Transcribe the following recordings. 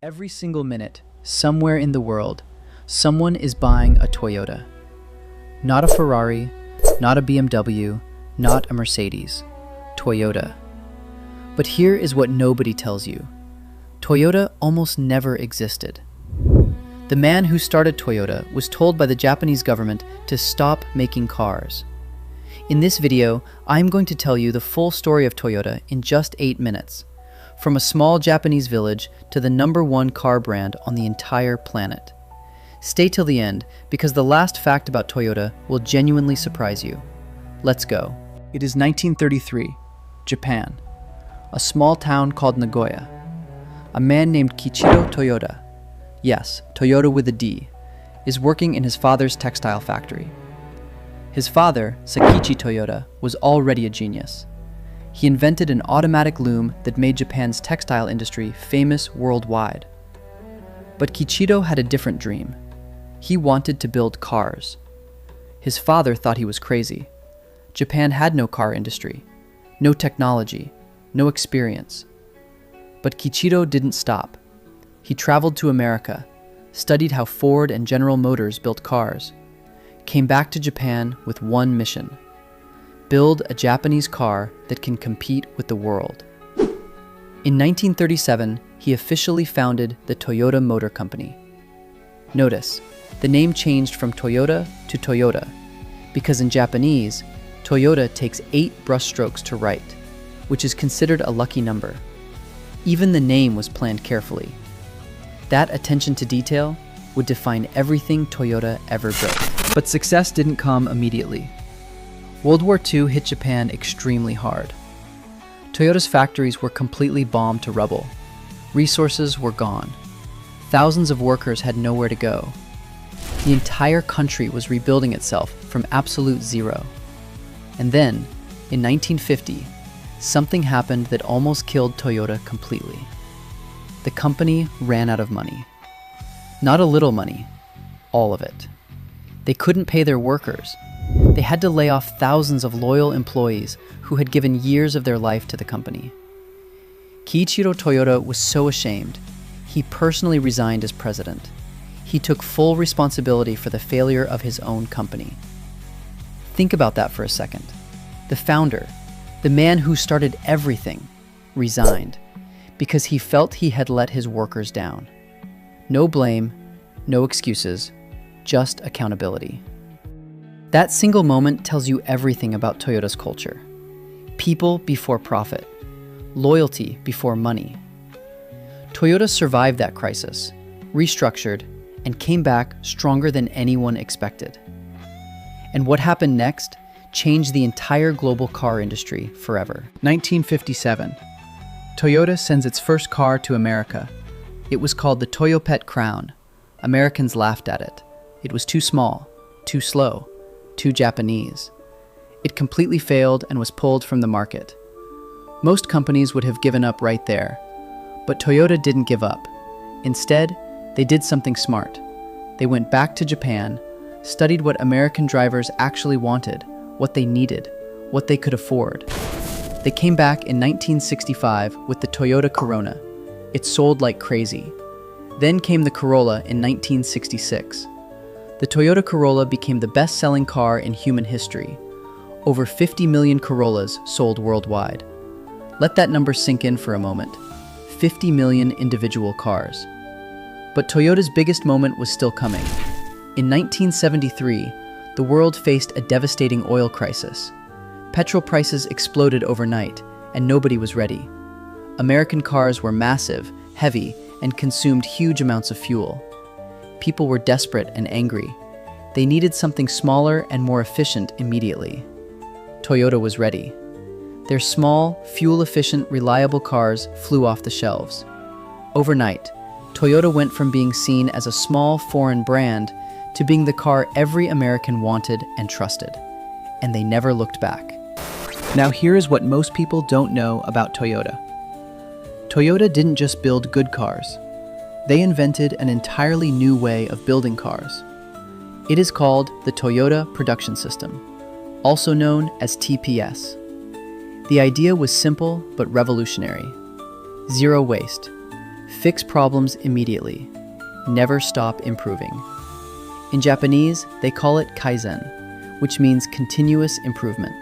Every single minute, somewhere in the world, someone is buying a Toyota. Not a Ferrari, not a BMW, not a Mercedes. Toyota. But here is what nobody tells you. Toyota almost never existed. The man who started Toyota was told by the Japanese government to stop making cars. In this video, I'm going to tell you the full story of Toyota in just 8 minutes. From a small Japanese village to the #1 car brand on the entire planet. Stay till the end, because the last fact about Toyota will genuinely surprise you. Let's go. It is 1933, Japan. A small town called Nagoya. A man named Kiichiro Toyoda, yes, Toyota with a D, is working in his father's textile factory. His father, Sakichi Toyoda, was already a genius. He invented an automatic loom that made Japan's textile industry famous worldwide. But Kiichiro had a different dream. He wanted to build cars. His father thought he was crazy. Japan had no car industry, no technology, no experience. But Kiichiro didn't stop. He traveled to America, studied how Ford and General Motors built cars, came back to Japan with one mission: build a Japanese car that can compete with the world. In 1937, he officially founded the Toyota Motor Company. Notice, the name changed from Toyota to Toyota, because in Japanese, Toyota takes 8 brushstrokes to write, which is considered a lucky number. Even the name was planned carefully. That attention to detail would define everything Toyota ever built. But success didn't come immediately. World War II hit Japan extremely hard. Toyota's factories were completely bombed to rubble. Resources were gone. Thousands of workers had nowhere to go. The entire country was rebuilding itself from absolute zero. And then, in 1950, something happened that almost killed Toyota completely. The company ran out of money. Not a little money, all of it. They couldn't pay their workers. They had to lay off thousands of loyal employees who had given years of their life to the company. Kiichiro Toyoda was so ashamed, he personally resigned as president. He took full responsibility for the failure of his own company. Think about that for a second. The founder, the man who started everything, resigned because he felt he had let his workers down. No blame, no excuses, just accountability. That single moment tells you everything about Toyota's culture. People before profit. Loyalty before money. Toyota survived that crisis, restructured, and came back stronger than anyone expected. And what happened next changed the entire global car industry forever. 1957. Toyota sends its first car to America. It was called the Toyopet Crown. Americans laughed at it. It was too small, too slow, too Japanese. It completely failed and was pulled from the market. Most companies would have given up right there, but Toyota didn't give up. Instead, they did something smart. They went back to Japan, studied what American drivers actually wanted, what they needed, what they could afford. They came back in 1965 with the Toyota Corona. It sold like crazy. Then came the Corolla in 1966. The Toyota Corolla became the best-selling car in human history. Over 50 million Corollas sold worldwide. Let that number sink in for a moment. 50 million individual cars. But Toyota's biggest moment was still coming. In 1973, the world faced a devastating oil crisis. Petrol prices exploded overnight, and nobody was ready. American cars were massive, heavy, and consumed huge amounts of fuel. People were desperate and angry. They needed something smaller and more efficient immediately. Toyota was ready. Their small, fuel-efficient, reliable cars flew off the shelves. Overnight, Toyota went from being seen as a small foreign brand to being the car every American wanted and trusted. And they never looked back. Now here is what most people don't know about Toyota. Toyota didn't just build good cars. They invented an entirely new way of building cars. It is called the Toyota Production System, also known as TPS. The idea was simple but revolutionary. Zero waste. Fix problems immediately. Never stop improving. In Japanese, they call it Kaizen, which means continuous improvement.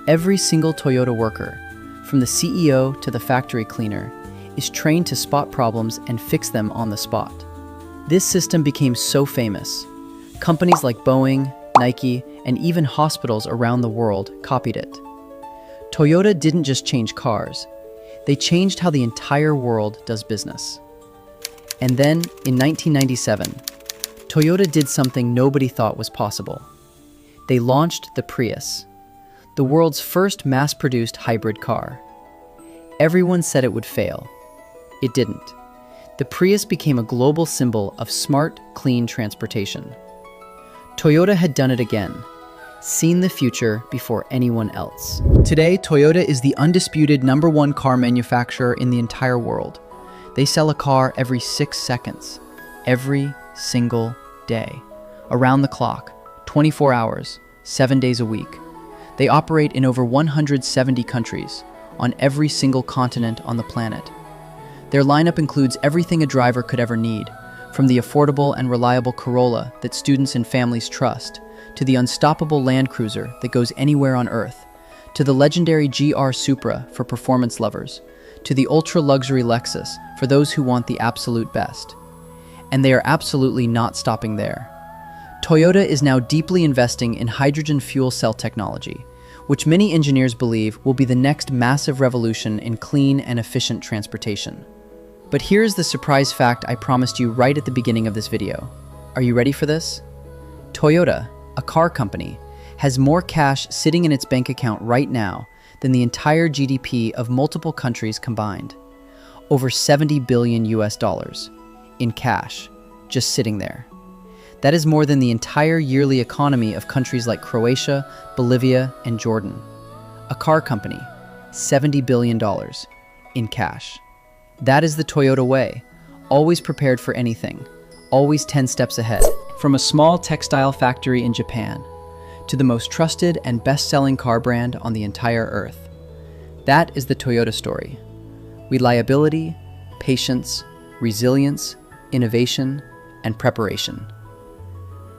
Every single Toyota worker, from the CEO to the factory cleaner, is trained to spot problems and fix them on the spot. This system became so famous. Companies like Boeing, Nike, and even hospitals around the world copied it. Toyota didn't just change cars, they changed how the entire world does business. And then, in 1997, Toyota did something nobody thought was possible. They launched the Prius, the world's first mass-produced hybrid car. Everyone said it would fail. It didn't. The Prius became a global symbol of smart, clean transportation. Toyota had done it again, seen the future before anyone else. Today, Toyota is the undisputed #1 car manufacturer in the entire world. They sell a car every 6 seconds, every single day, around the clock, 24 hours, 7 days a week. They operate in over 170 countries, on every single continent on the planet. Their lineup includes everything a driver could ever need, from the affordable and reliable Corolla that students and families trust, to the unstoppable Land Cruiser that goes anywhere on Earth, to the legendary GR Supra for performance lovers, to the ultra-luxury Lexus for those who want the absolute best. And they are absolutely not stopping there. Toyota is now deeply investing in hydrogen fuel cell technology, which many engineers believe will be the next massive revolution in clean and efficient transportation. But here's the surprise fact I promised you right at the beginning of this video. Are you ready for this? Toyota, a car company, has more cash sitting in its bank account right now than the entire GDP of multiple countries combined. Over 70 billion US dollars in cash, just sitting there. That is more than the entire yearly economy of countries like Croatia, Bolivia, and Jordan. A car company, $70 billion in cash. That is the Toyota way, always prepared for anything, always 10 steps ahead. From a small textile factory in Japan, to the most trusted and best-selling car brand on the entire earth. That is the Toyota story. Reliability, patience, resilience, innovation, and preparation.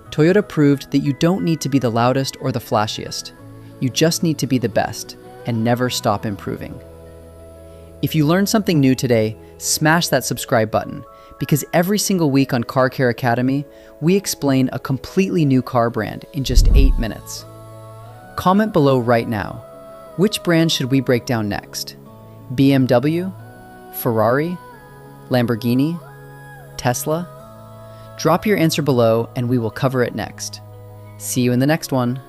Toyota proved that you don't need to be the loudest or the flashiest. You just need to be the best and never stop improving. If you learned something new today, smash that subscribe button, because every single week on Car Care Academy, we explain a completely new car brand in just 8 minutes. Comment below right now. Which brand should we break down next? BMW? Ferrari? Lamborghini? Tesla? Drop your answer below and we will cover it next. See you in the next one.